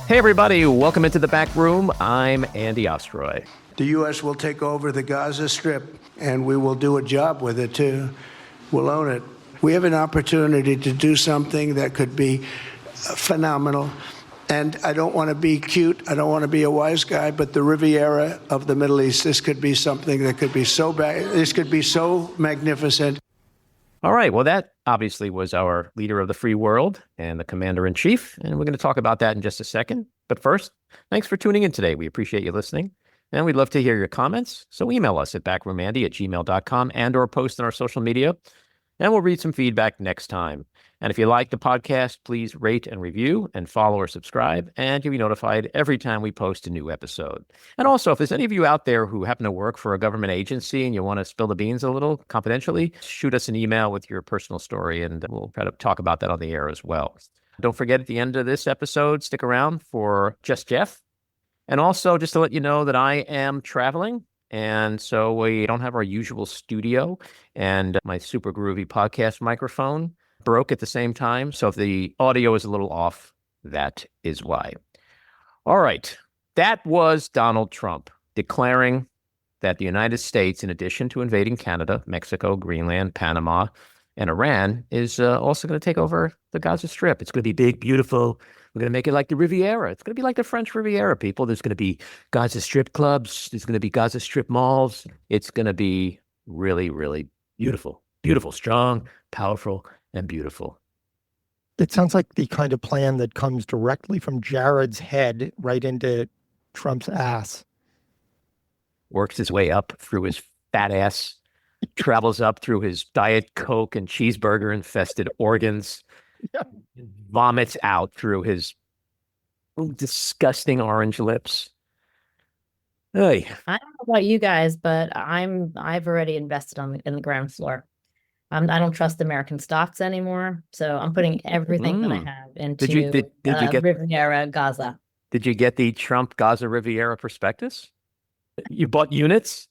Hey, everybody. Welcome into the back room. I'm Andy Ostroy. The U.S. will take over the Gaza Strip, and we will do a job with it, too. We'll own it. We have an opportunity to do something that could be phenomenal. And I don't want to be cute. I don't want to be a wise guy, but the Riviera of the Middle East, this could be something that could be so bad. This could be so magnificent. All right. Well, that obviously was our leader of the free world and the commander-in-chief. And we're going to talk about that in just a second. But first, thanks for tuning in today. We appreciate you listening. And we'd love to hear your comments. So email us at backroomandy@gmail.com and/or post on our social media. And we'll read some feedback next time. And if you like the podcast, please rate and review and follow or subscribe, and you'll be notified every time we post a new episode. And also, if there's any of you out there who happen to work for a government agency and you want to spill the beans a little confidentially, shoot us an email with your personal story, and we'll try to talk about that on the air as well. Don't forget, at the end of this episode, stick around for Just Jeff. And also, just to let you know that I am traveling. And so we don't have our usual studio, and my super groovy podcast microphone broke at the same time. So if the audio is a little off, that is why. All right. That was Donald Trump declaring that the United States, in addition to invading Canada, Mexico, Greenland, Panama, and Iran, is also going to take over the Gaza Strip. It's going to be big, beautiful. We're going to make it like the Riviera. It's going to be like the French Riviera, people. There's going to be Gaza Strip clubs. There's going to be Gaza Strip malls. It's going to be really, really beautiful. Beautiful, strong, powerful, and beautiful. It sounds like the kind of plan that comes directly from Jared's head right into Trump's ass. Works his way up through his fat ass, travels up through his Diet Coke and cheeseburger-infested organs, vomits out through his disgusting orange lips. Hey. I don't know about you guys, but I've already invested in the ground floor. I don't trust American stocks anymore, so I'm putting everything that I have into did you get Riviera Gaza. Did you get the Trump Gaza Riviera prospectus? You bought units?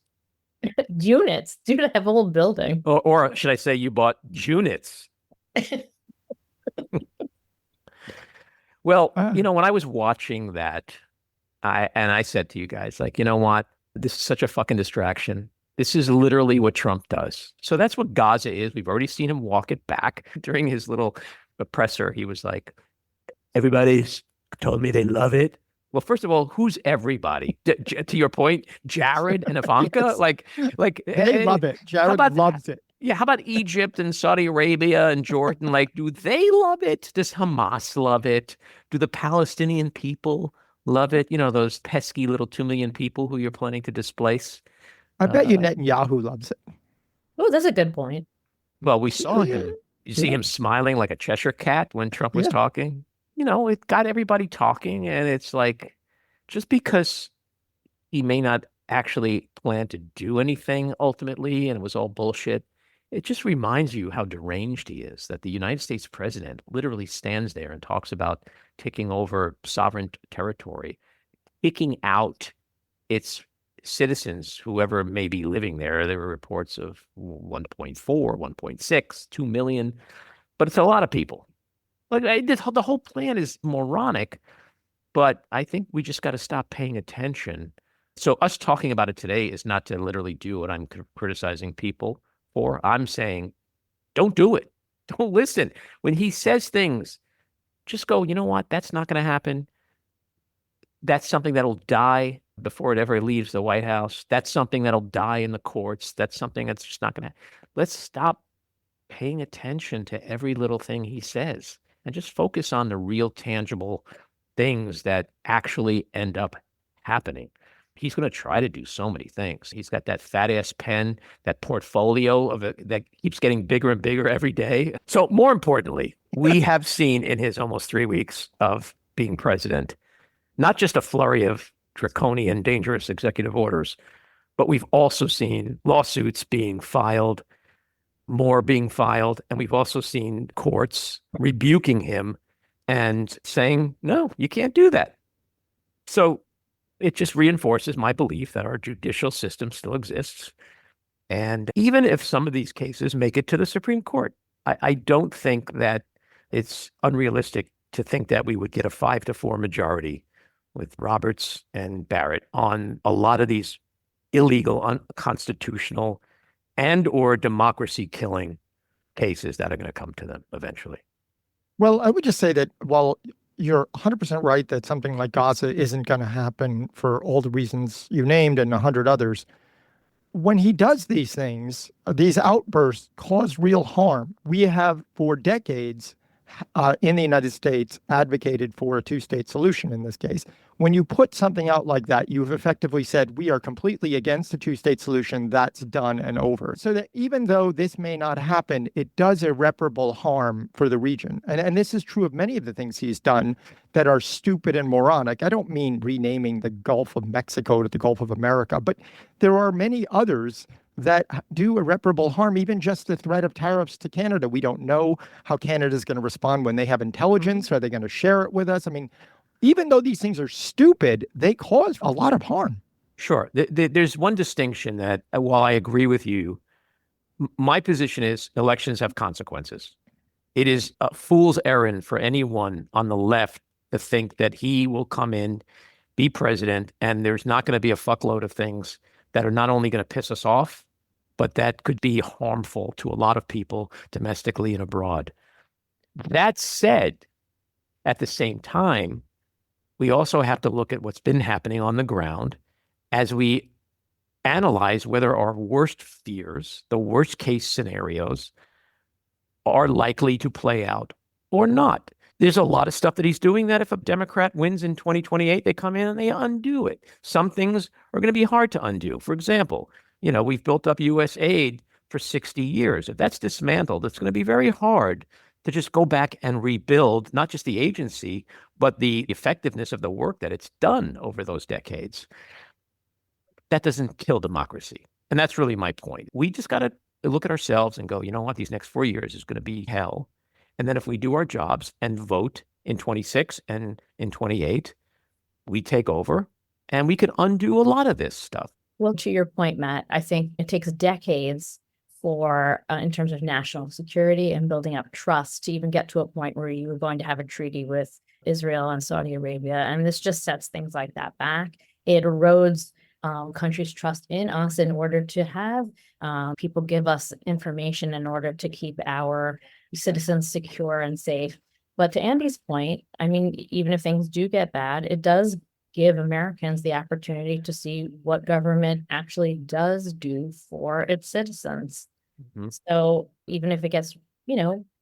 Units? Dude, I have a whole building. Or should I say you bought units? Well, when I was watching that, I said to you guys, like, you know what? This is such a fucking distraction. This is literally what Trump does. So that's what Gaza is. We've already seen him walk it back during his little presser. He was like, everybody's told me they love it. Well, first of all, who's everybody? To your point, Jared and Ivanka? Yes. like They love it. Jared loves it. Yeah, how about Egypt and Saudi Arabia and Jordan? Like, do they love it? Does Hamas love it? Do the Palestinian people love it? You know, those pesky little 2 million people who you're planning to displace? I bet you Netanyahu loves it. Oh, that's a good point. Well, we saw him. You see him smiling like a Cheshire cat when Trump was talking. You know, it got everybody talking, and it's like, just because he may not actually plan to do anything ultimately, and it was all bullshit, it just reminds you how deranged he is, that the United States president literally stands there and talks about taking over sovereign territory, kicking out its citizens, whoever may be living there. There were reports of 1.4, 1.6, 2 million, but it's a lot of people. Like, the whole plan is moronic, but I think we just got to stop paying attention. So us talking about it today is not to literally do what I'm criticizing people for. I'm saying, don't do it. Don't listen. When he says things, just go, you know what? That's not going to happen. That's something that'll die before it ever leaves the White House. That's something that'll die in the courts. That's something that's just not going to. Let's stop paying attention to every little thing he says and just focus on the real tangible things that actually end up happening. He's going to try to do so many things. He's got that fat ass pen, that portfolio of it that keeps getting bigger and bigger every day. So more importantly, we have seen in his almost 3 weeks of being president, not just a flurry of draconian, dangerous executive orders, but we've also seen lawsuits being filed, more being filed, and we've also seen courts rebuking him and saying, no, you can't do that. So it just reinforces my belief that our judicial system still exists. And even if some of these cases make it to the Supreme Court, I don't think that it's unrealistic to think that we would get a 5-4 majority with Roberts and Barrett on a lot of these illegal, unconstitutional, and or democracy killing cases that are going to come to them eventually. Well, I would just say that while you're 100% right that something like Gaza isn't going to happen for all the reasons you named and 100 others, when he does these things, these outbursts cause real harm. We have for decades in the United States advocated for a two-state solution in this case. When you put something out like that, you've effectively said, we are completely against a two-state solution. That's done and over. So that even though this may not happen, it does irreparable harm for the region. And this is true of many of the things he's done that are stupid and moronic. I don't mean renaming the Gulf of Mexico to the Gulf of America, but there are many others that do irreparable harm, even just the threat of tariffs to Canada. We don't know how Canada is going to respond when they have intelligence. Are they going to share it with us? I mean, even though these things are stupid, they cause a lot of harm. Sure. There's one distinction that, while I agree with you, my position is elections have consequences. It is a fool's errand for anyone on the left to think that he will come in, be president, and there's not going to be a fuckload of things that are not only going to piss us off, but that could be harmful to a lot of people domestically and abroad. That said, at the same time, we also have to look at what's been happening on the ground as we analyze whether our worst fears, the worst case scenarios, are likely to play out or not. There's a lot of stuff that he's doing that if a Democrat wins in 2028, they come in and they undo it. Some things are going to be hard to undo. For example, we've built up U.S. aid for 60 years. If that's dismantled, it's going to be very hard to just go back and rebuild not just the agency, but the effectiveness of the work that it's done over those decades. That doesn't kill democracy. And that's really my point. We just got to look at ourselves and go, you know what, these next 4 years is going to be hell. And then if we do our jobs and vote in 26 and in 28, we take over and we can undo a lot of this stuff. Well, to your point, Matt, I think it takes decades for, in terms of national security and building up trust to even get to a point where you were going to have a treaty with Israel and Saudi Arabia. And this just sets things like that back. It erodes countries' trust in us in order to have people give us information in order to keep our citizens secure and safe. But to Andy's point, I mean, even if things do get bad, it does give Americans the opportunity to see what government actually does do for its citizens. Mm-hmm. So even if it gets,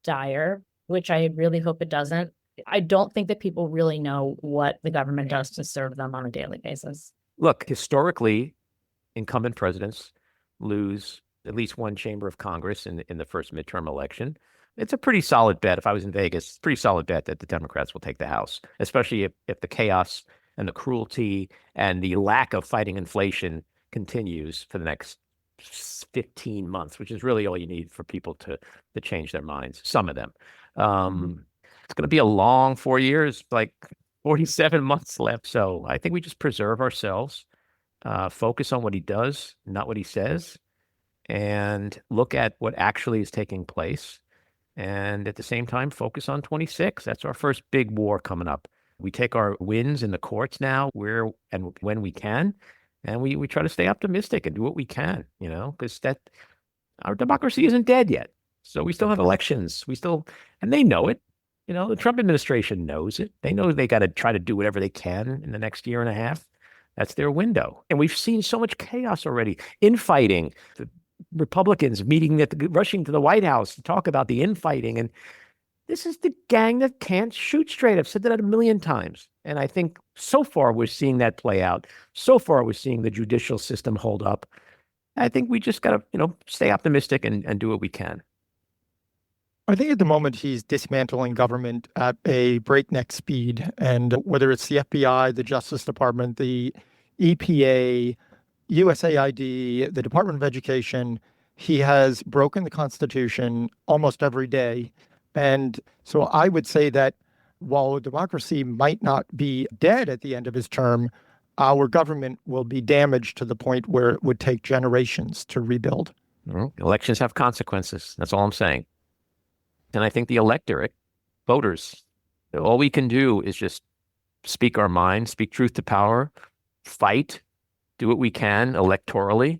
dire, which I really hope it doesn't, I don't think that people really know what the government does to serve them on a daily basis. Look, historically, incumbent presidents lose at least one chamber of Congress in the first midterm election. It's a pretty solid bet. If I was in Vegas, pretty solid bet that the Democrats will take the House, especially if the chaos and the cruelty and the lack of fighting inflation continues for the next 15 months, which is really all you need for people to change their minds, some of them. It's going to be a long 4 years, like 47 months left. So I think we just preserve ourselves, focus on what he does, not what he says, and look at what actually is taking place. And at the same time, focus on 26. That's our first big war coming up. We take our wins in the courts now where and when we can, and we try to stay optimistic and do what we can, because our democracy isn't dead yet. So we still have elections. And they know it. The Trump administration knows it. They know they got to try to do whatever they can in the next year and a half. That's their window. And we've seen so much chaos already, infighting, the Republicans rushing to the White House to talk about the infighting. And this is the gang that can't shoot straight. I've said that a million times. And I think so far we're seeing that play out. So far we're seeing the judicial system hold up. I think we just got to, stay optimistic and do what we can. I think at the moment he's dismantling government at a breakneck speed. And whether it's the FBI, the Justice Department, the EPA, USAID, the Department of Education, he has broken the Constitution almost every day. And so I would say that while democracy might not be dead at the end of his term, our government will be damaged to the point where it would take generations to rebuild. Elections have consequences. That's all I'm saying. And I think the electorate, voters, all we can do is just speak our mind, speak truth to power, fight, do what we can electorally,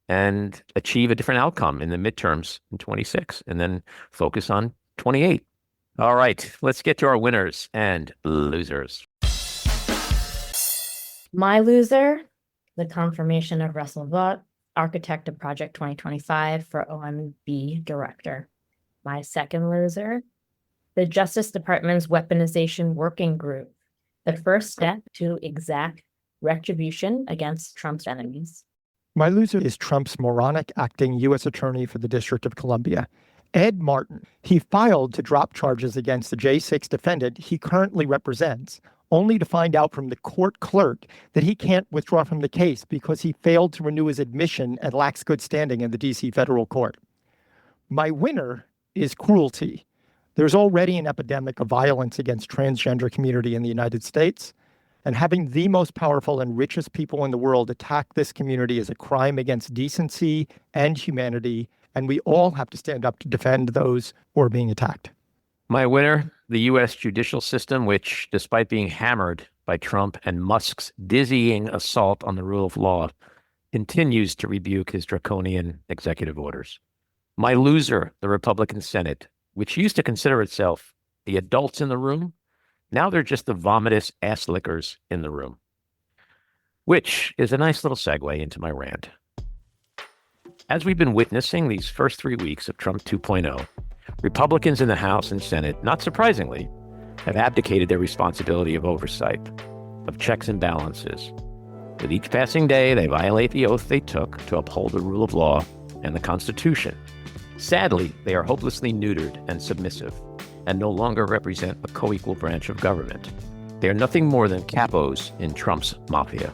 and achieve a different outcome in the midterms in 26, and then focus on 28. All right, let's get to our winners and losers. My loser, the confirmation of Russell Vought, architect of Project 2025 for OMB director. My second loser, the Justice Department's weaponization working group, the first step to exact retribution against Trump's enemies. My loser is Trump's moronic acting U.S. Attorney for the District of Columbia, Ed Martin. He filed to drop charges against the J6 defendant he currently represents, only to find out from the court clerk that he can't withdraw from the case because he failed to renew his admission and lacks good standing in the D.C. federal court. My winner is cruelty. There's already an epidemic of violence against transgender community in the United States, and having the most powerful and richest people in the world attack this community is a crime against decency and humanity, and we all have to stand up to defend those who are being attacked. My winner, the U.S. judicial system, which, despite being hammered by Trump and Musk's dizzying assault on the rule of law, continues to rebuke his draconian executive orders. My loser, the Republican Senate, which used to consider itself the adults in the room, now they're just the vomitous ass lickers in the room. Which is a nice little segue into my rant. As we've been witnessing these first 3 weeks of Trump 2.0, Republicans in the House and Senate, not surprisingly, have abdicated their responsibility of oversight, of checks and balances. With each passing day, they violate the oath they took to uphold the rule of law and the Constitution. Sadly, they are hopelessly neutered and submissive, and no longer represent a co-equal branch of government. They are nothing more than capos in Trump's mafia.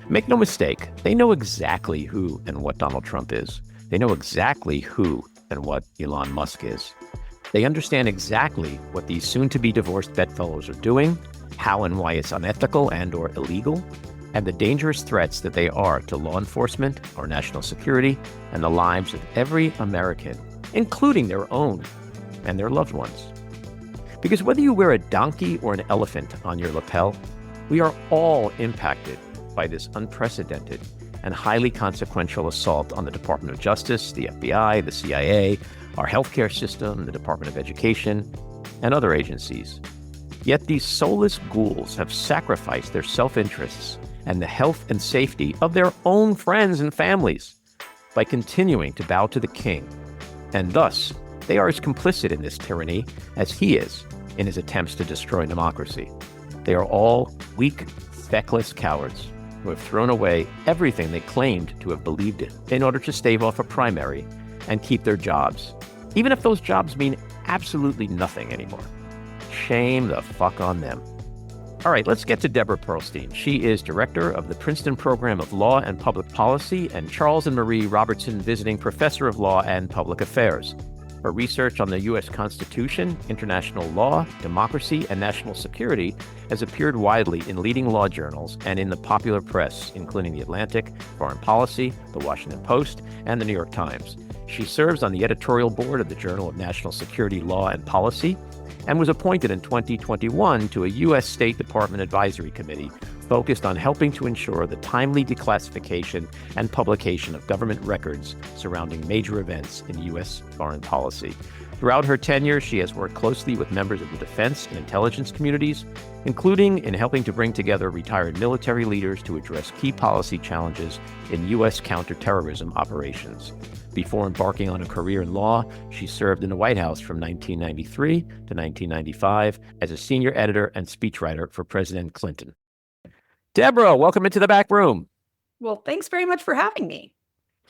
Make no mistake, they know exactly who and what Donald Trump is. They know exactly who and what Elon Musk is. They understand exactly what these soon-to-be divorced bedfellows are doing, how and why it's unethical and or illegal, and the dangerous threats that they are to law enforcement, our national security, and the lives of every American, including their own and their loved ones. Because whether you wear a donkey or an elephant on your lapel, we are all impacted by this unprecedented and highly consequential assault on the Department of Justice, the FBI, the CIA, our healthcare system, the Department of Education, and other agencies. Yet these soulless ghouls have sacrificed their self-interests and the health and safety of their own friends and families by continuing to bow to the king. And thus, they are as complicit in this tyranny as he is in his attempts to destroy democracy. They are all weak, feckless cowards who have thrown away everything they claimed to have believed in order to stave off a primary and keep their jobs, even if those jobs mean absolutely nothing anymore. Shame the fuck on them. All right, let's get to Deborah Pearlstein. She is director of the Princeton Program of Law and Public Policy and Charles and Marie Robertson Visiting Professor of Law and Public Affairs. Her research on the U.S. Constitution, international law, democracy, and national security has appeared widely in leading law journals and in the popular press, including The Atlantic, Foreign Policy, The Washington Post, and The New York Times. She serves on the editorial board of the Journal of National Security Law and Policy and was appointed in 2021 to a U.S. State Department Advisory Committee focused on helping to ensure the timely declassification and publication of government records surrounding major events in U.S. foreign policy. Throughout her tenure, she has worked closely with members of the defense and intelligence communities, including in helping to bring together retired military leaders to address key policy challenges in U.S. counterterrorism operations. Before embarking on a career in law, she served in the White House from 1993 to 1995 as a senior editor and speechwriter for President Clinton. Deborah, welcome into the back room. Well, thanks very much for having me.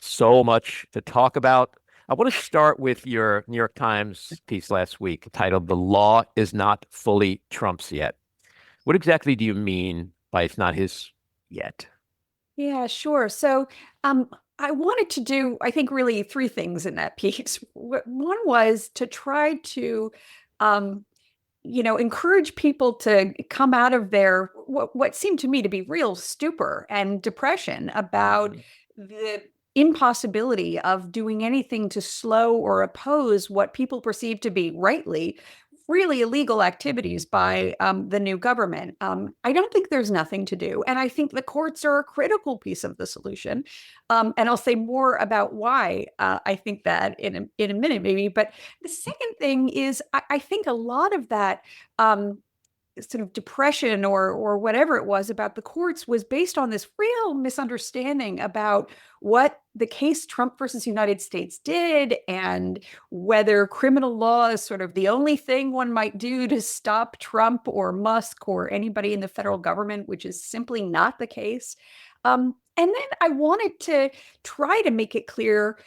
So much to talk about. I want to start with your New York Times piece last week titled "The Law is Not Fully Trump's Yet." What exactly do you mean by it's not his yet? Yeah, sure. So I wanted to do, I think, really three things in that piece. One was to try to encourage people to come out of their what seemed to me to be real stupor and depression about the impossibility of doing anything to slow or oppose what people perceive to be rightly really illegal activities by the new government. I don't think there's nothing to do. And I think the courts are a critical piece of the solution. And I'll say more about why I think that in a minute, maybe. But the second thing is I think a lot of that sort of depression or whatever it was about the courts was based on this real misunderstanding about what the case Trump versus United States did and whether criminal law is sort of the only thing one might do to stop Trump or Musk or anybody in the federal government, which is simply not the case. And then I wanted to try to make it clear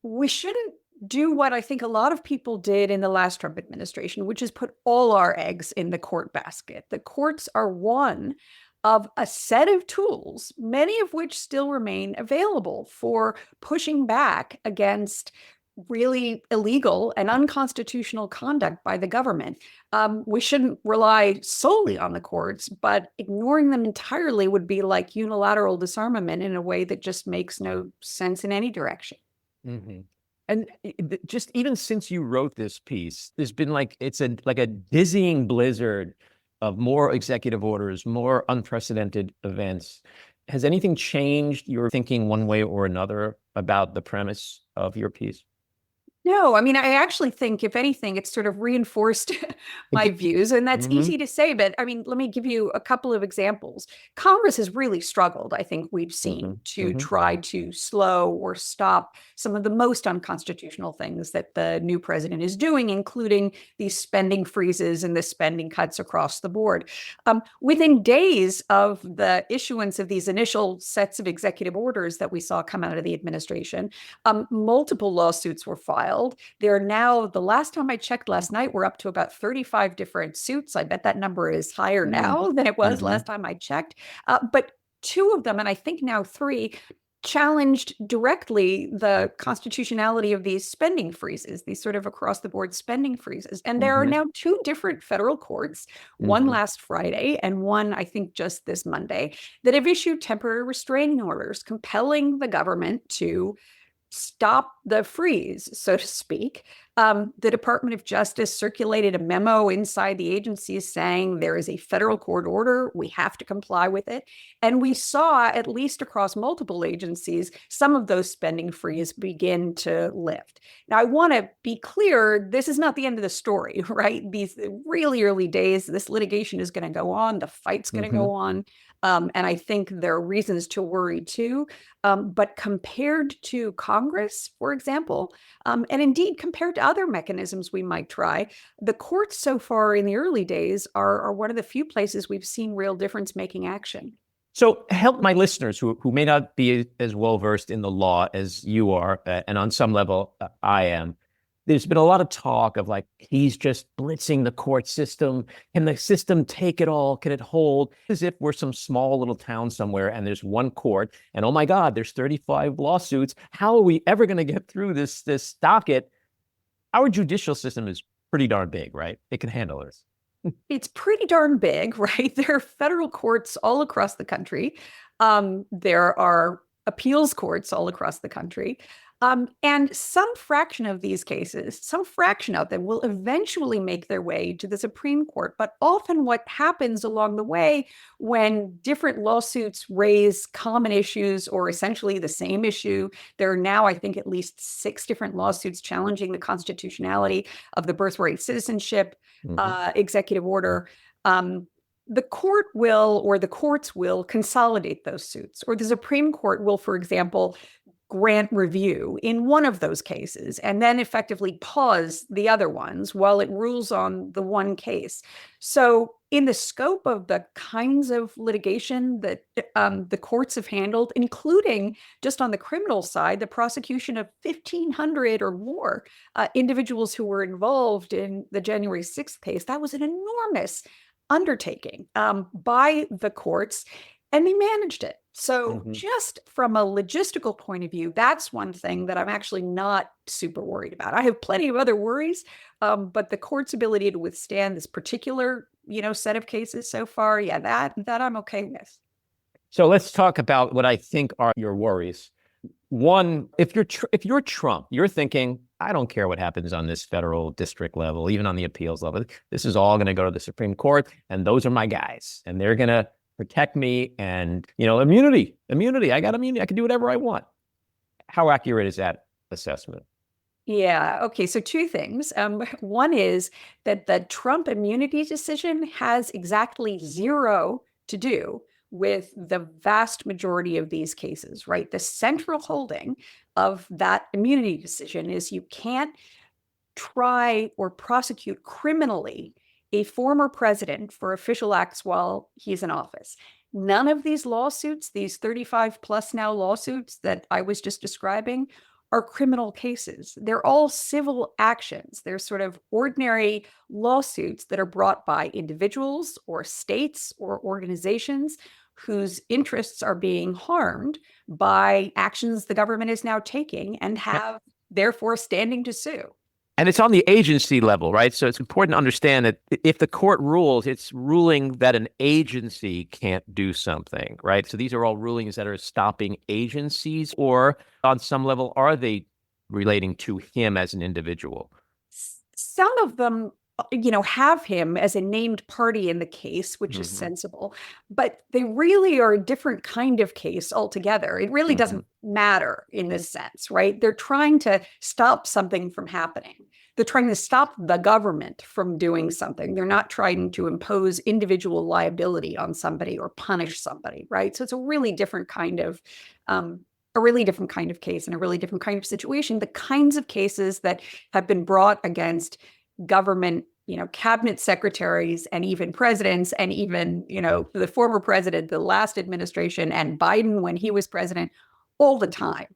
we shouldn't do what I think a lot of people did in the last Trump administration, which is put all our eggs in the court basket. The courts are one of a set of tools, many of which still remain available for pushing back against really illegal and unconstitutional conduct by the government. We shouldn't rely solely on the courts, but ignoring them entirely would be like unilateral disarmament in a way that just makes no sense in any direction. Mm-hmm. And just even since you wrote this piece, there's been like a dizzying blizzard of more executive orders, more unprecedented events. Has anything changed your thinking one way or another about the premise of your piece? No, I mean, I actually think, if anything, it's sort of reinforced my views, and that's easy to say. But I mean, let me give you a couple of examples. Congress has really struggled, I think we've seen, to try to slow or stop some of the most unconstitutional things that the new president is doing, including these spending freezes and the spending cuts across the board. Within days of the issuance of these initial sets of executive orders that we saw come out of the administration, multiple lawsuits were filed. There are now, the last time I checked last night, we're up to about 35 different suits. I bet that number is higher now than it was last time I checked. But two of them, and I think now three, challenged directly the constitutionality of these spending freezes, these sort of across the board spending freezes. And there are now two different federal courts, one last Friday and one, I think, just this Monday, that have issued temporary restraining orders compelling the government to stop the freeze, so to speak. The Department of Justice circulated a memo inside the agency saying there is a federal court order, we have to comply with it. And we saw, at least across multiple agencies, some of those spending freeze begin to lift. Now, I want to be clear, this is not the end of the story, right? These really early days, this litigation is going to go on, the fight's going to go on. And I think there are reasons to worry too. But compared to Congress, for example, and indeed compared to other mechanisms we might try, the courts so far in the early days are one of the few places we've seen real difference-making action. So help my listeners who may not be as well-versed in the law as you are, and on some level I am. There's been a lot of talk of like, he's just blitzing the court system. Can the system take it all? Can it hold? As if we're some small little town somewhere and there's one court and, oh my God, there's 35 lawsuits. How are we ever going to get through this docket? Our judicial system is pretty darn big, right? It can handle this. It's pretty darn big, right? There are federal courts all across the country. There are appeals courts all across the country. And some fraction of these cases, some fraction of them will eventually make their way to the Supreme Court. But often what happens along the way when different lawsuits raise common issues or essentially the same issue, there are now, I think, at least 6 different lawsuits challenging the constitutionality of the birthright citizenship executive order. The court will, or the courts will, consolidate those suits, or the Supreme Court will, for example, grant review in one of those cases and then effectively pause the other ones while it rules on the one case. So in the scope of the kinds of litigation that the courts have handled, including just on the criminal side, the prosecution of 1,500 or more individuals who were involved in the January 6th case, that was an enormous undertaking by the courts, and they managed it. So just from a logistical point of view, that's one thing that I'm actually not super worried about. I have plenty of other worries, but the court's ability to withstand this particular, set of cases so far, yeah, that I'm okay with. So let's talk about what I think are your worries. One, if you're Trump, you're thinking, I don't care what happens on this federal district level, even on the appeals level. This is all going to go to the Supreme Court, and those are my guys, and they're going to protect me. And immunity. I got immunity. I can do whatever I want. How accurate is that assessment? Yeah. Okay. So two things. One is that the Trump immunity decision has exactly zero to do with the vast majority of these cases, right? The central holding of that immunity decision is you can't try or prosecute criminally a former president for official acts while he's in office. None of these lawsuits, these 35 plus now lawsuits that I was just describing, are criminal cases. They're all civil actions. They're sort of ordinary lawsuits that are brought by individuals or states or organizations whose interests are being harmed by actions the government is now taking and have therefore standing to sue. And it's on the agency level, right? So it's important to understand that if the court rules, it's ruling that an agency can't do something, right? So these are all rulings that are stopping agencies, or on some level, are they relating to him as an individual? Some of them, have him as a named party in the case, which is sensible, but they really are a different kind of case altogether. It really doesn't matter in this sense, right? They're trying to stop something from happening. They're trying to stop the government from doing something. They're not trying to impose individual liability on somebody or punish somebody, right? So it's a really different kind of case and a really different kind of situation. The kinds of cases that have been brought against government, cabinet secretaries and even presidents and even, the former president, the last administration, and Biden when he was president, all the time.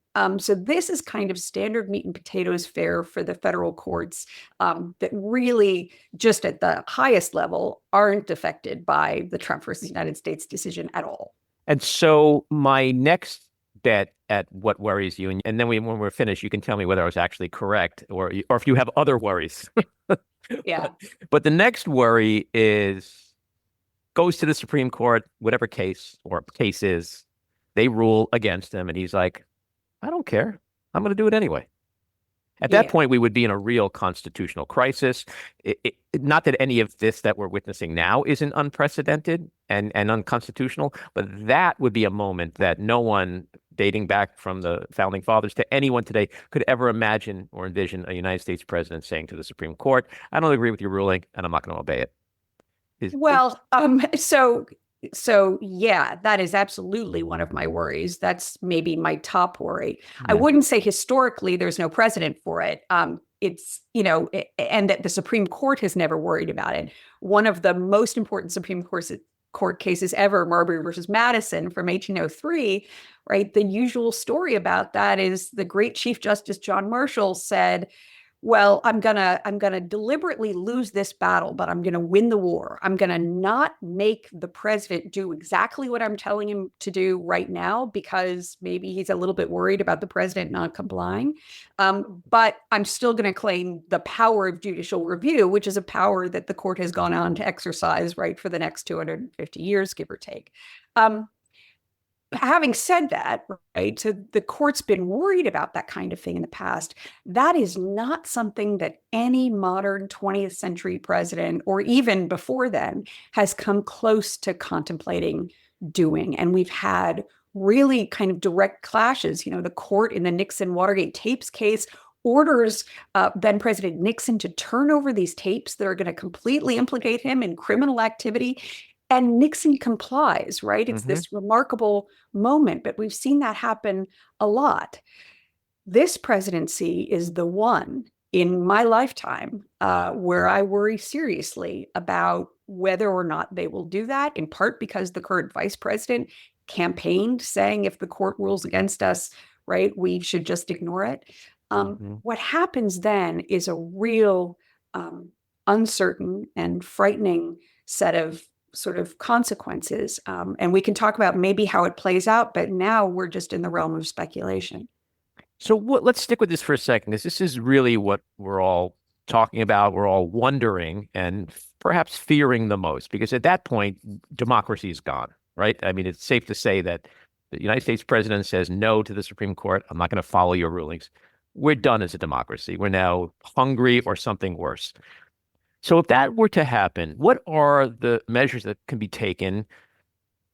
So this is kind of standard meat and potatoes fare for the federal courts that really just at the highest level aren't affected by the Trump versus United States decision at all. And so my next bet at what worries you, and then when we're finished, you can tell me whether I was actually correct or if you have other worries. Yeah. But the next worry goes to the Supreme Court, whatever case is, they rule against him, and he's like, I don't care. I'm going to do it anyway. At that point, we would be in a real constitutional crisis. Not that any of this that we're witnessing now isn't unprecedented and unconstitutional, but that would be a moment that no one dating back from the founding fathers to anyone today could ever imagine or envision a United States president saying to the Supreme Court, I don't agree with your ruling, and I'm not going to obey it. So yeah, that is absolutely one of my worries. That's maybe my top worry. I wouldn't say historically there's no precedent for it. It's, and that the Supreme Court has never worried about it. One of the most important Supreme Court cases ever, Marbury versus Madison from 1803, right? The usual story about that is the great Chief Justice John Marshall said, well, I'm gonna deliberately lose this battle, but I'm gonna win the war. I'm gonna not make the president do exactly what I'm telling him to do right now because maybe he's a little bit worried about the president not complying. But I'm still gonna claim the power of judicial review, which is a power that the court has gone on to exercise, right, for the next 250 years, give or take. Having said that, right, so the court's been worried about that kind of thing in the past. That is not something that any modern 20th century president, or even before then, has come close to contemplating doing. And we've had really kind of direct clashes. The court in the Nixon Watergate tapes case orders then President Nixon to turn over these tapes that are going to completely implicate him in criminal activity. And Nixon complies, right? It's this remarkable moment, but we've seen that happen a lot. This presidency is the one in my lifetime where I worry seriously about whether or not they will do that, in part because the current vice president campaigned saying if the court rules against us, right, we should just ignore it. What happens then is a real uncertain and frightening set of sort of consequences. And we can talk about maybe how it plays out, but now we're just in the realm of speculation. So let's stick with this for a second, because this is really what we're all talking about. We're all wondering and perhaps fearing the most, because at that point, democracy is gone, right? I mean, it's safe to say that the United States president says no to the Supreme Court, I'm not going to follow your rulings, we're done as a democracy. We're now hungry or something worse. So if that were to happen, what are the measures that can be taken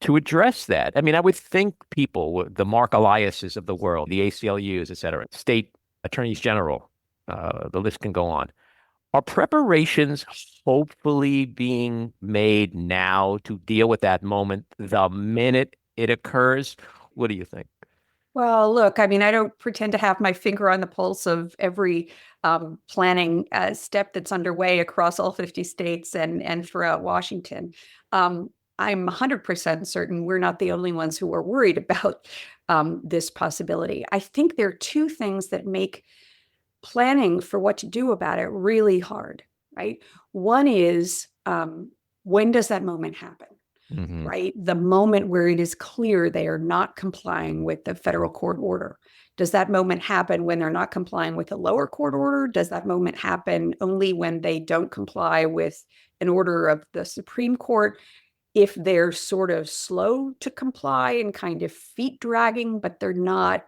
to address that? I mean, I would think people, the Mark Eliases of the world, the ACLUs, et cetera, state attorneys general, the list can go on. Are preparations hopefully being made now to deal with that moment the minute it occurs? What do you think? Well, look, I mean, I don't pretend to have my finger on the pulse of every planning step that's underway across all 50 states and throughout Washington. I'm 100% certain we're not the only ones who are worried about this possibility. I think there are two things that make planning for what to do about it really hard, right? One is, when does that moment happen? Mm-hmm. Right? The moment where it is clear they are not complying with the federal court order. Does that moment happen when they're not complying with a lower court order? Does that moment happen only when they don't comply with an order of the Supreme Court? If they're sort of slow to comply and kind of feet dragging, but they're not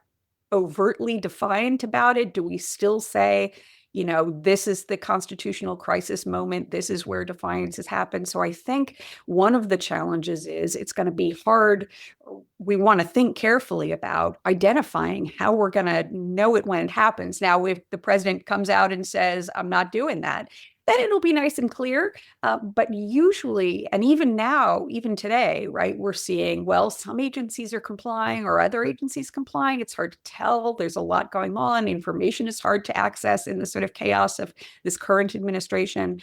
overtly defiant about it, do we still say, this is the constitutional crisis moment, this is where defiance has happened? So I think one of the challenges is it's going to be hard. We want to think carefully about identifying how we're going to know it when it happens. Now, if the president comes out and says, I'm not doing that, then it'll be nice and clear. But usually, and even now, even today, right, we're seeing, well, some agencies are complying or other agencies complying. It's hard to tell. There's a lot going on. Information is hard to access in the sort of chaos of this current administration,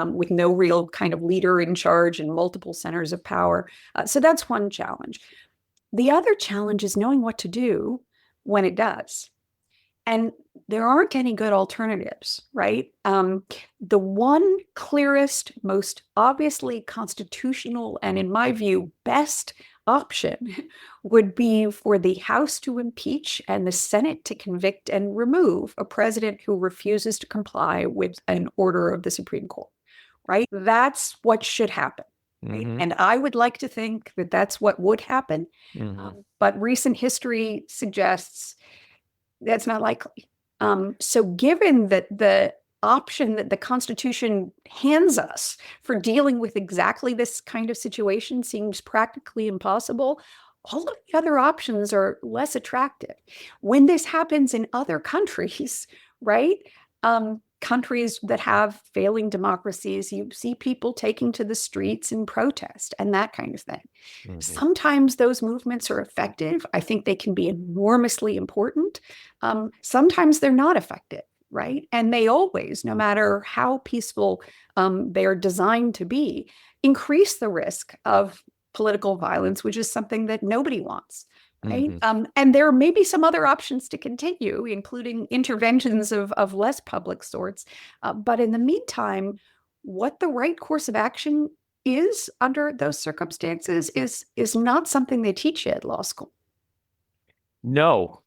with no real kind of leader in charge and multiple centers of power. So that's one challenge. The other challenge is knowing what to do when it does. And there aren't any good alternatives, right? The one clearest, most obviously constitutional, and in my view, best option would be for the House to impeach and the Senate to convict and remove a president who refuses to comply with an order of the Supreme Court, right? That's what should happen. Right? Mm-hmm. And I would like to think that that's what would happen. Mm-hmm. But recent history suggests that's not likely. So given that the option that the Constitution hands us for dealing with exactly this kind of situation seems practically impossible, all of the other options are less attractive. When this happens in other countries, right? Countries that have failing democracies, you see people taking to the streets in protest and that kind of thing. Mm-hmm. Sometimes those movements are effective. I think they can be enormously important. Sometimes they're not effective, right? And they always, no matter how peaceful they're designed to be, increase the risk of political violence, which is something that nobody wants. Right. Mm-hmm. And there may be some other options to continue, including interventions of less public sorts. But in the meantime, what the right course of action is under those circumstances is not something they teach you at law school. No.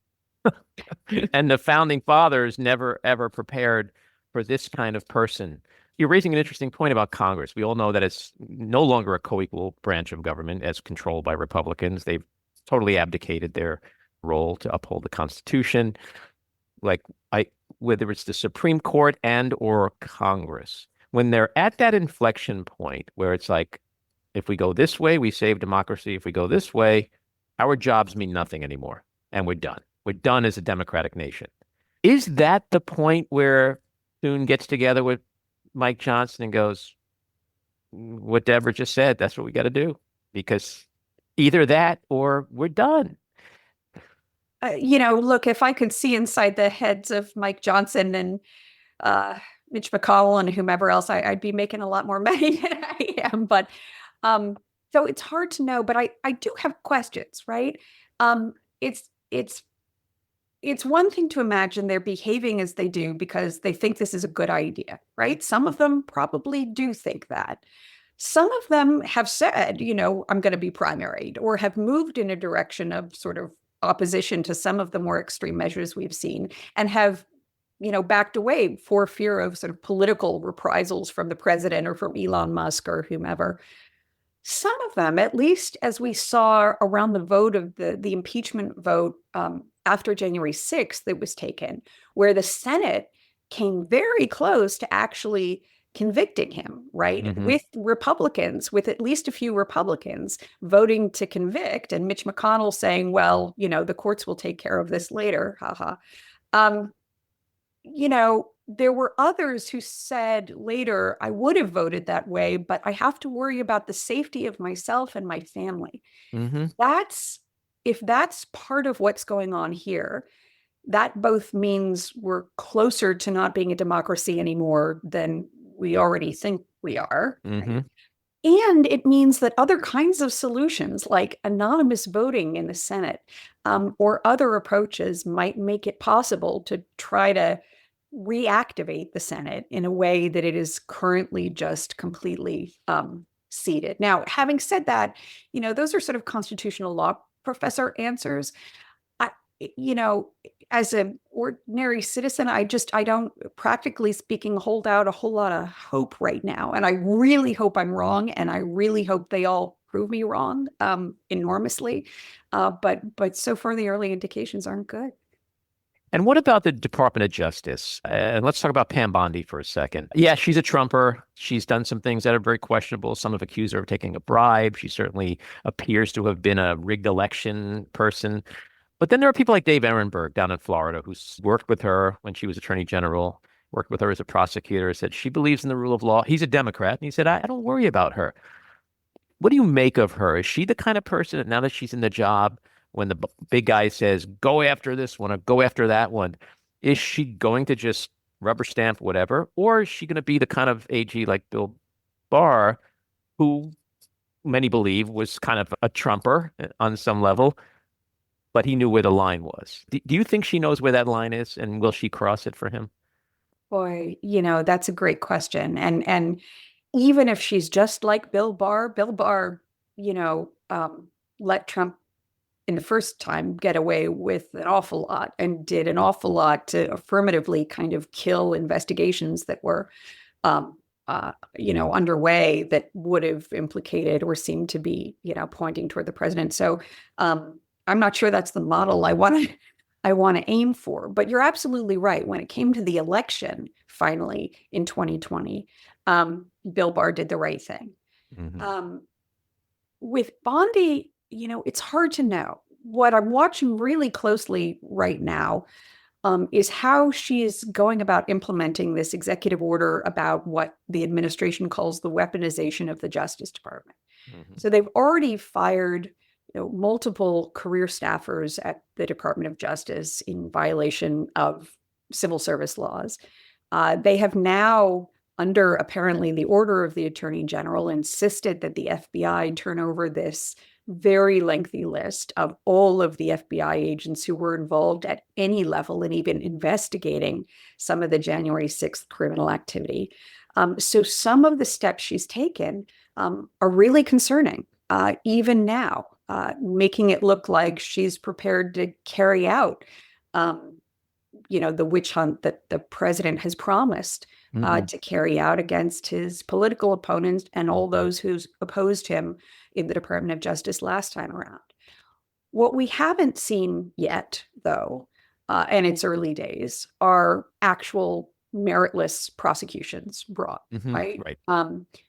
And the founding fathers never, ever prepared for this kind of person. You're raising an interesting point about Congress. We all know that it's no longer a co-equal branch of government as controlled by Republicans. They've totally abdicated their role to uphold the Constitution. Whether it's the Supreme Court and or Congress, when they're at that inflection point where it's like, if we go this way, we save democracy. If we go this way, our jobs mean nothing anymore. And we're done. We're done as a democratic nation. Is that the point where Thune gets together with Mike Johnson and goes, what Deborah just said, that's what we got to do? Because either that or we're done. Look, if I could see inside the heads of Mike Johnson and Mitch McConnell and whomever else, I'd be making a lot more money than I am. But so it's hard to know. But I do have questions, right? It's one thing to imagine they're behaving as they do because they think this is a good idea, right? Some of them probably do think that. Some of them have said, I'm going to be primaried, or have moved in a direction of sort of opposition to some of the more extreme measures we've seen, and have, backed away for fear of sort of political reprisals from the president or from Elon Musk or whomever. Some of them, at least as we saw around the vote of the impeachment vote after January 6th that was taken, where the Senate came very close to actually convicting him, right? With Republicans, with at least a few Republicans voting to convict, and Mitch McConnell saying, well, the courts will take care of this later. Haha. There were others who said later, I would have voted that way, but I have to worry about the safety of myself and my family. If that's part of what's going on here, that both means we're closer to not being a democracy anymore than we already think we are. Right? And it means that other kinds of solutions like anonymous voting in the Senate or other approaches might make it possible to try to reactivate the Senate in a way that it is currently just completely seated. Now, having said that, those are sort of constitutional law professor answers. As an ordinary citizen, I don't, practically speaking, hold out a whole lot of hope right now. And I really hope I'm wrong. And I really hope they all prove me wrong enormously. But so far, the early indications aren't good. And what about the Department of Justice? And let's talk about Pam Bondi for a second. Yeah, she's a Trumper. She's done some things that are very questionable. Some have accused her of taking a bribe. She certainly appears to have been a rigged election person. But then there are people like Dave Ehrenberg down in Florida who's worked with her when she was Attorney General, worked with her as a prosecutor, said she believes in the rule of law. He's a Democrat. And he said, I don't worry about her. What do you make of her? Is she the kind of person that now that she's in the job, when the big guy says, go after this one or go after that one, is she going to just rubber stamp whatever? Or is she going to be the kind of AG like Bill Barr, who many believe was kind of a Trumper on some level, but he knew where the line was? Do you think she knows where that line is, and will she cross it for him? Boy, that's a great question. And even if she's just like Bill Barr, let Trump in the first time get away with an awful lot and did an awful lot to affirmatively kind of kill investigations that were, underway that would have implicated or seemed to be, pointing toward the president. So I'm not sure that's the model I want to aim for. But you're absolutely right. When it came to the election, finally in 2020, Bill Barr did the right thing. With Bondi, it's hard to know. What I'm watching really closely right now is how she is going about implementing this executive order about what the administration calls the weaponization of the Justice Department. So they've already fired multiple career staffers at the Department of Justice in violation of civil service laws. They have now, under apparently the order of the Attorney General, insisted that the FBI turn over this very lengthy list of all of the FBI agents who were involved at any level and even investigating some of the January 6th criminal activity. So some of the steps she's taken are really concerning, even now, making it look like she's prepared to carry out, the witch hunt that the president has promised to carry out against his political opponents and all those who opposed him in the Department of Justice last time around. What we haven't seen yet, though, and it's early days, are actual meritless prosecutions brought, right?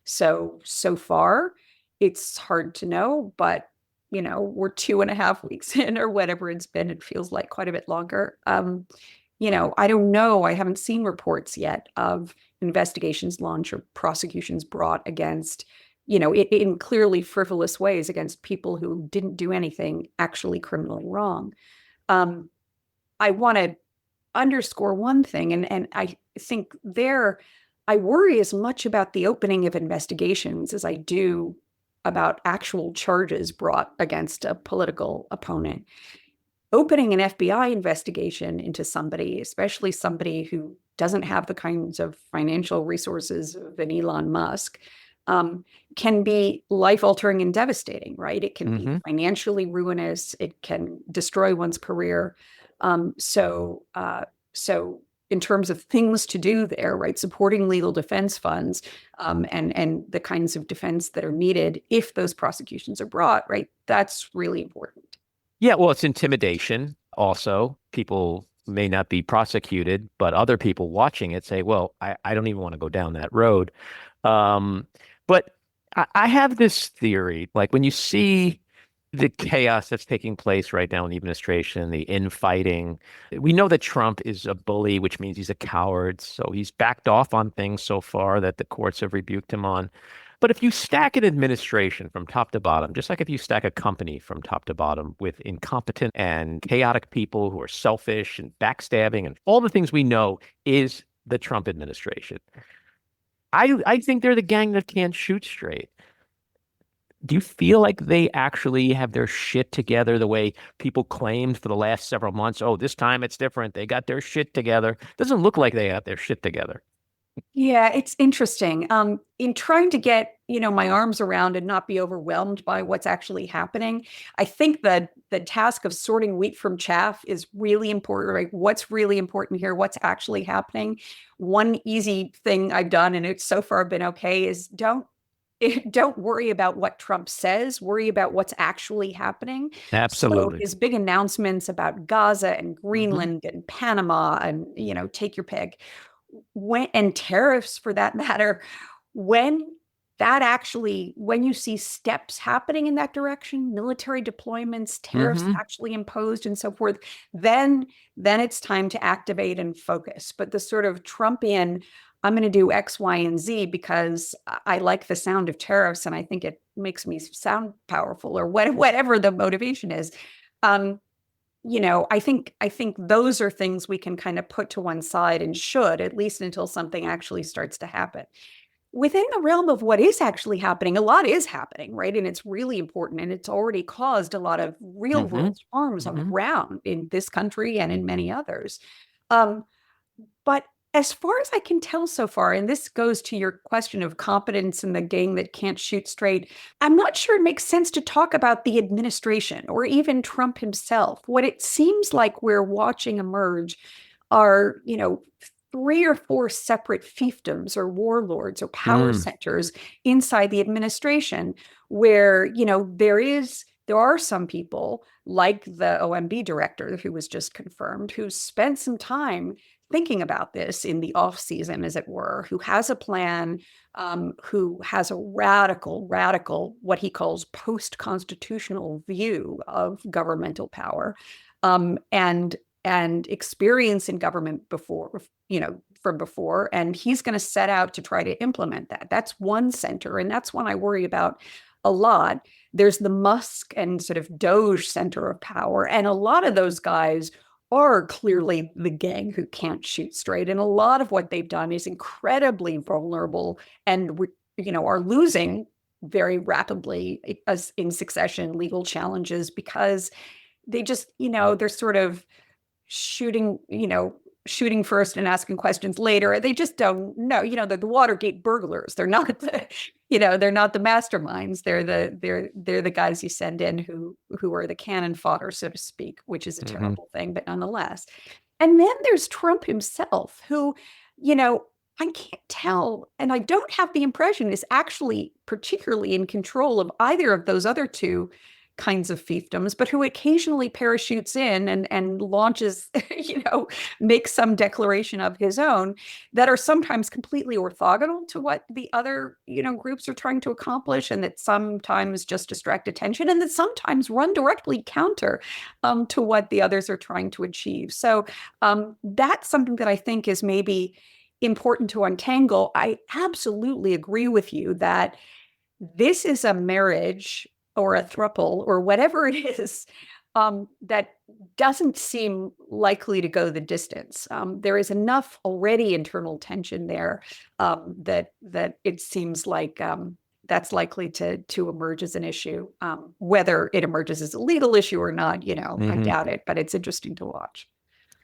So far, it's hard to know, but we're 2.5 weeks in or whatever it's been. It feels like quite a bit longer. I don't know. I haven't seen reports yet of investigations launched or prosecutions brought against, in clearly frivolous ways against people who didn't do anything actually criminally wrong. I want to underscore one thing, and I think I worry as much about the opening of investigations as I do about actual charges brought against a political opponent. Opening an FBI investigation into somebody, especially somebody who doesn't have the kinds of financial resources of an Elon Musk, can be life-altering and devastating, right? It can be financially ruinous. It can destroy one's career. So in terms of things to do there, right? Supporting legal defense funds and the kinds of defense that are needed if those prosecutions are brought, right? That's really important. Yeah, well, it's intimidation also. People may not be prosecuted, but other people watching it say, well, I don't even want to go down that road. But I have this theory, like when you see the chaos that's taking place right now in the administration, the infighting, we know that Trump is a bully, which means he's a coward. So he's backed off on things so far that the courts have rebuked him on. But if you stack an administration from top to bottom, just like if you stack a company from top to bottom with incompetent and chaotic people who are selfish and backstabbing and all the things we know is the Trump administration, I think they're the gang that can't shoot straight. Do you feel like they actually have their shit together the way people claimed for the last several months? Oh, this time it's different. They got their shit together. Doesn't look like they got their shit together. Yeah, it's interesting. In trying to get, my arms around and not be overwhelmed by what's actually happening, I think that the task of sorting wheat from chaff is really important, right? What's really important here? What's actually happening? One easy thing I've done, and it's so far been okay, is don't worry about what Trump says, worry about what's actually happening. So Absolutely. his big announcements about Gaza and Greenland and Panama and, take your pick, and tariffs for that matter, when you see steps happening in that direction, military deployments, tariffs actually imposed and so forth, then it's time to activate and focus. But the sort of Trumpian, I'm going to do X, Y, and Z because I like the sound of tariffs and I think it makes me sound powerful or whatever the motivation is. I think those are things we can kind of put to one side and should, at least until something actually starts to happen. Within the realm of what is actually happening, a lot is happening, right? And it's really important. And it's already caused a lot of real world harms on the ground in this country and in many others. But as far as I can tell so far, and this goes to your question of competence and the gang that can't shoot straight, I'm not sure it makes sense to talk about the administration or even Trump himself. What it seems like we're watching emerge are, 3 or 4 separate fiefdoms or warlords or power centers inside the administration where, there are some people like the OMB director who was just confirmed, who spent some time thinking about this in the off season, as it were, who has a plan, who has a radical, what he calls post-constitutional view of governmental power, and experience in government before, from before. And he's going to set out to try to implement that. That's one center. And that's one I worry about a lot. There's the Musk and sort of Doge center of power. And a lot of those guys are clearly the gang who can't shoot straight. And a lot of what they've done is incredibly vulnerable and, are losing very rapidly as in succession legal challenges because they just, they're sort of shooting first and asking questions later. They just don't know, they're the Watergate burglars. They're not the, they're not the masterminds. They're the guys you send in who are the cannon fodder, so to speak, which is a terrible thing, but nonetheless. And then there's Trump himself, who, I can't tell, and I don't have the impression is actually particularly in control of either of those other two kinds of fiefdoms, but who occasionally parachutes in and launches, makes some declaration of his own that are sometimes completely orthogonal to what the other, groups are trying to accomplish, and that sometimes just distract attention, and that sometimes run directly counter to what the others are trying to achieve. So that's something that I think is maybe important to untangle. I absolutely agree with you that this is a marriage or a throuple or whatever it is that doesn't seem likely to go the distance. There is enough already internal tension there that it seems like that's likely to emerge as an issue. Whether it emerges as a legal issue or not, I doubt it, but it's interesting to watch.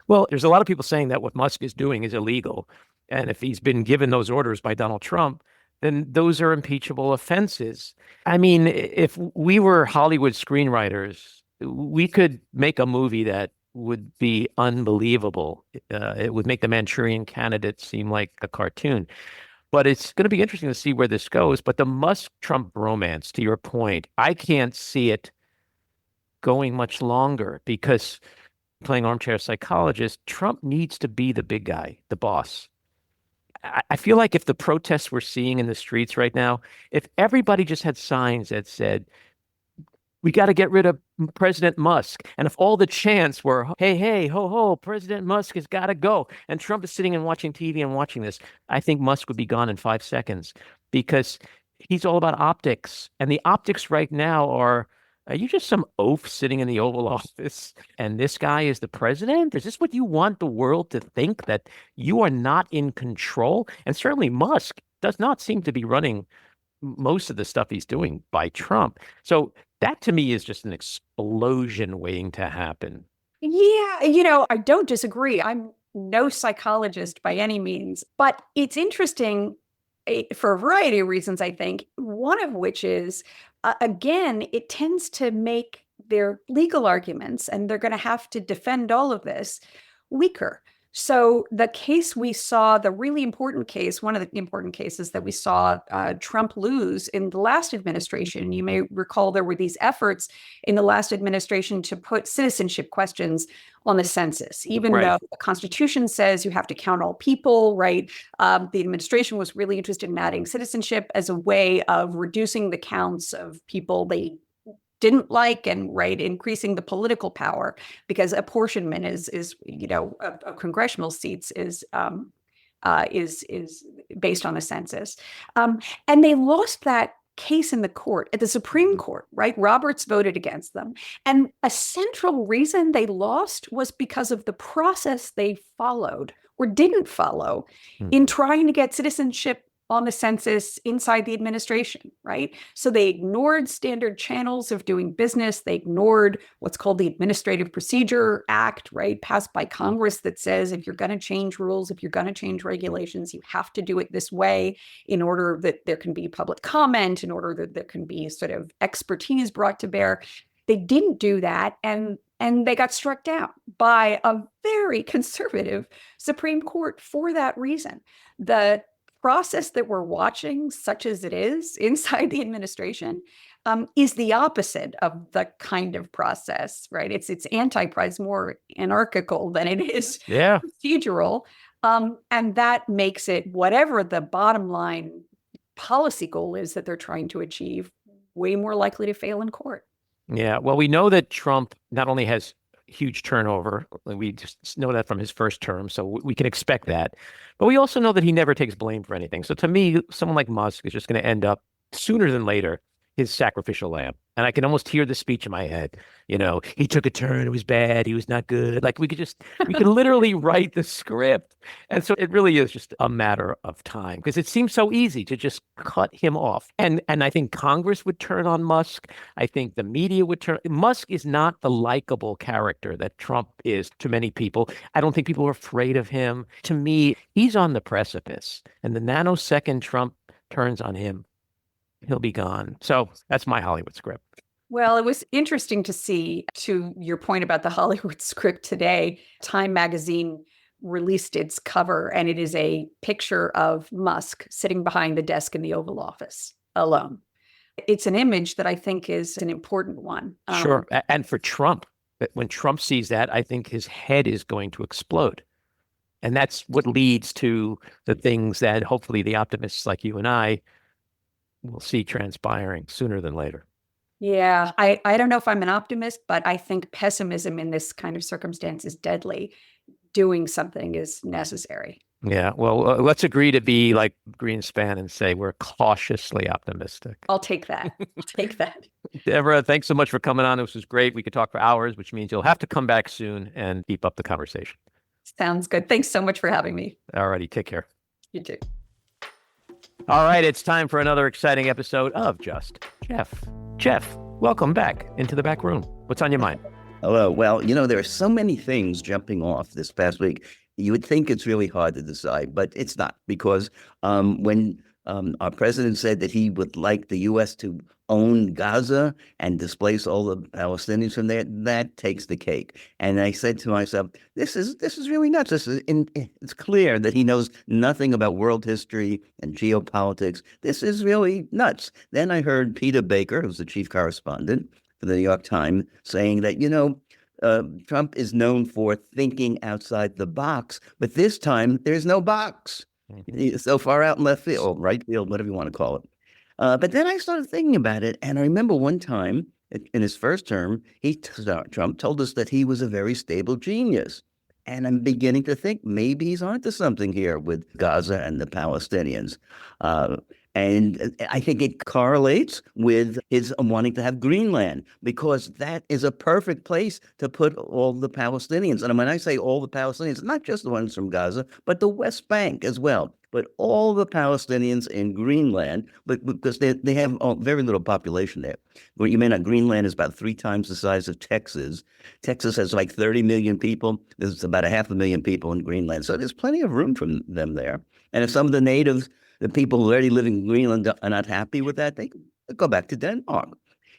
Well, there's a lot of people saying that what Musk is doing is illegal. And if he's been given those orders by Donald Trump, then those are impeachable offenses. I mean, if we were Hollywood screenwriters, we could make a movie that would be unbelievable. It would make the Manchurian Candidate seem like a cartoon. But it's going to be interesting to see where this goes. But the Musk-Trump bromance, to your point, I can't see it going much longer because playing armchair psychologist, Trump needs to be the big guy, the boss. I feel like if the protests we're seeing in the streets right now, if everybody just had signs that said, we got to get rid of President Musk. And if all the chants were, hey, hey, ho, ho, President Musk has got to go. And Trump is sitting and watching TV and watching this, I think Musk would be gone in 5 seconds because he's all about optics. And the optics right now are you just some oaf sitting in the Oval Office and this guy is the president? Is this what you want the world to think, that you are not in control? And certainly Musk does not seem to be running most of the stuff he's doing by Trump. So that to me is just an explosion waiting to happen. Yeah, I don't disagree. I'm no psychologist by any means, but it's interesting for a variety of reasons, I think, one of which is, again, it tends to make their legal arguments, and they're going to have to defend all of this, weaker. So the case we saw, the really important case, one of the important cases that we saw Trump lose in the last administration, you may recall there were these efforts in the last administration to put citizenship questions on the census, even though the Constitution says you have to count all people, right? The administration was really interested in adding citizenship as a way of reducing the counts of people they didn't like and increasing the political power, because apportionment is of congressional seats is based on the census, and they lost that case in the court at the Supreme Court, right? Roberts voted against them, and a central reason they lost was because of the process they followed or didn't follow in trying to get citizenship on the census inside the administration, right? So they ignored standard channels of doing business. They ignored what's called the Administrative Procedure Act, right? Passed by Congress, that says if you're going to change rules, if you're going to change regulations, you have to do it this way in order that there can be public comment, in order that there can be sort of expertise brought to bear. They didn't do that, and they got struck down by a very conservative Supreme Court for that reason. The process that we're watching, such as it is inside the administration, is the opposite of the kind of process, right? It's anti-price, more anarchical than it is procedural. And that makes it, whatever the bottom line policy goal is that they're trying to achieve, way more likely to fail in court. Yeah, well, we know that Trump not only has huge turnover. We just know that from his first term, so we can expect that. But we also know that he never takes blame for anything. So to me, someone like Musk is just going to end up sooner than later his sacrificial lamb. And I can almost hear the speech in my head. He took a turn. It was bad. He was not good. Like we could literally write the script. And so it really is just a matter of time, because it seems so easy to just cut him off. And I think Congress would turn on Musk. I think the media would turn. Musk is not the likable character that Trump is to many people. I don't think people are afraid of him. To me, he's on the precipice. And the nanosecond Trump turns on him, he'll be gone. So that's my Hollywood script. Well, it was interesting to see, to your point about the Hollywood script today, Time magazine released its cover, and it is a picture of Musk sitting behind the desk in the Oval Office alone. It's an image that I think is an important one. Sure. And for Trump, when Trump sees that, I think his head is going to explode. And that's what leads to the things that hopefully the optimists like you and I will see transpiring sooner than later. Yeah, I don't know if I'm an optimist, but I think pessimism in this kind of circumstance is deadly. Doing something is necessary. Yeah, well, let's agree to be like Greenspan and say we're cautiously optimistic. I'll take that. I'll take that. Deborah, thanks so much for coming on. This was great. We could talk for hours, which means you'll have to come back soon and keep up the conversation. Sounds good. Thanks so much for having me. All righty, take care. You too. All right, it's time for another exciting episode of Just Jeff. Jeff, welcome back into the back room. What's on your mind? Hello. Well, there are so many things jumping off this past week. You would think it's really hard to decide, but it's not, because when Our president said that he would like the U.S. to own Gaza and displace all the Palestinians from there. That takes the cake. And I said to myself, this is really nuts. It's clear that he knows nothing about world history and geopolitics. This is really nuts. Then I heard Peter Baker, who's the chief correspondent for the New York Times, saying that, Trump is known for thinking outside the box, but this time there's no box. He's so far out in left field, or right field, whatever you want to call it. But then I started thinking about it, and I remember one time in his first term, Trump told us that he was a very stable genius. And I'm beginning to think maybe he's onto something here with Gaza and the Palestinians. And I think it correlates with his wanting to have Greenland, because that is a perfect place to put all the Palestinians. And when I say all the Palestinians, not just the ones from Gaza, but the West Bank as well. But all the Palestinians in Greenland, but because they have very little population there. Well, you may not, Greenland is about 3 times the size of Texas. Texas has like 30 million people. There's about 500,000 people in Greenland. So there's plenty of room for them there. And if some of the natives, the people who already live in Greenland, are not happy with that, they can go back to Denmark.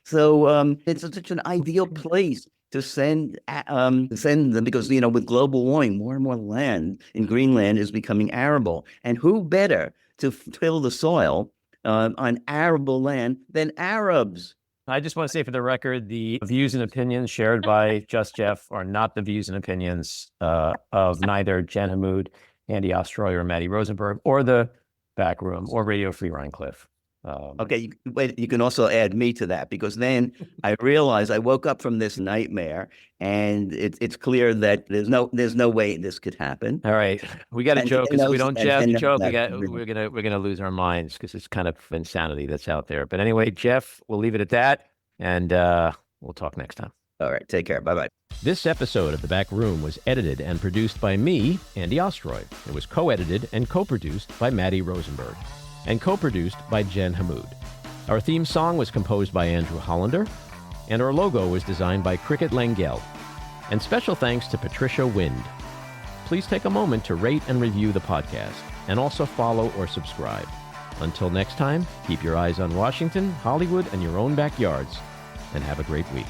So it's such an ideal place to send them, because, with global warming, more and more land in Greenland is becoming arable. And who better to till the soil on arable land than Arabs? I just want to say for the record, the views and opinions shared by Just Jeff are not the views and opinions of neither Jen Hammoud, Andy Ostroy, or Maddie Rosenberg, or the Back Room, or Radio Free Rhinecliff. Okay, you can also add me to that, because then I realized I woke up from this nightmare, and it's clear that there's no way this could happen. All right, we got to joke, because if we don't joke, we're gonna lose our minds, because it's kind of insanity that's out there. But anyway, Jeff, we'll leave it at that, and we'll talk next time. All right, take care. Bye-bye. This episode of The Back Room was edited and produced by me, Andy Ostroy. It was co-edited and co-produced by Maddie Rosenberg, and co-produced by Jen Hammoud. Our theme song was composed by Andrew Hollander, and our logo was designed by Cricket Langell. And special thanks to Patricia Wind. Please take a moment to rate and review the podcast, and also follow or subscribe. Until next time, keep your eyes on Washington, Hollywood, and your own backyards, and have a great week.